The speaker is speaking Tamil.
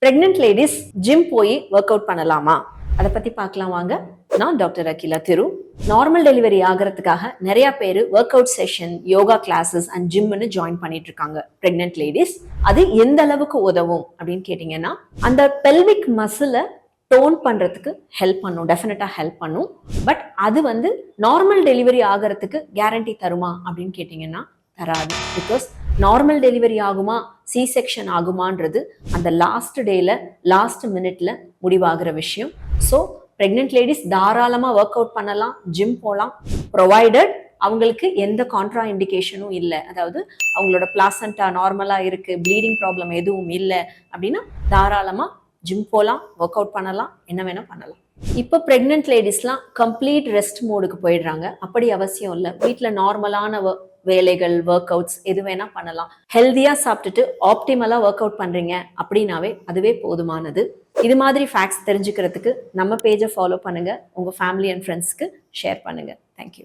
பிரெக்னென்ட் லேடிஸ் ஜிம் போய் ஒர்க் அவுட் பண்ணலாமா? அதை பத்தி பார்க்கலாம் வாங்க. நான் doctor Akila Thiru. Normal delivery ஆகிறதுக்காக நிறைய பேர் work out session, yoga classes and ஜிம்னு ஜாயின் பண்ணிட்டு இருக்காங்க பிரெக்னென்ட் லேடிஸ். அது எந்த அளவுக்கு உதவும் அப்படின்னு கேட்டீங்கன்னா, அந்த பெல்விக் மசிலை டோன் பண்றதுக்கு ஹெல்ப் பண்ணும், டெஃபினட்டா ஹெல்ப் பண்ணும். பட் அது நார்மல் டெலிவரி ஆகிறதுக்கு கேரண்டி தருமா அப்படின்னு கேட்டீங்கன்னா தராது. பிகாஸ் நார்மல் டெலிவரி ஆகுமா, சி செக்ஷன் ஆகுமான்றது அந்த லாஸ்ட் டேல, லாஸ்ட் மினிட்ல முடிவாகிற விஷயம். ஸோ பிரெக்னென்ட் லேடிஸ் தாராளமாக ஒர்க் அவுட் பண்ணலாம், ஜிம் போகலாம், ப்ரொவைடட் அவங்களுக்கு எந்த கான்ட்ரா இண்டிகேஷனும் இல்லை. அதாவது அவங்களோட பிளாசண்டா நார்மலாக இருக்கு, ப்ளீடிங் ப்ராப்ளம் எதுவும் இல்லை அப்படின்னா தாராளமாக ஜிம் போகலாம், ஒர்க் அவுட் பண்ணலாம், என்ன வேணால் பண்ணலாம். இப்போ பிரெக்னென்ட் லேடிஸ்லாம் கம்ப்ளீட் ரெஸ்ட் மோடுக்கு போயிடுறாங்க. அப்படி அவசியம் இல்லை. வீட்டில் நார்மலான வேலைகள், ஒர்க் அவுட்ஸ் எது வேணா பண்ணலாம். ஹெல்தியாக சாப்பிட்டுட்டு ஆப்டிமலாக ஒர்க் அவுட் பண்ணுறீங்க அப்படின்னாவே அதுவே போதுமானது. இது மாதிரி ஃபேக்ட்ஸ் தெரிஞ்சுக்கிறதுக்கு நம்ம பேஜை ஃபாலோ பண்ணுங்கள், உங்கள் ஃபேமிலி அண்ட் ஃப்ரெண்ட்ஸ்க்கு ஷேர் பண்ணுங்கள். தேங்க்யூ.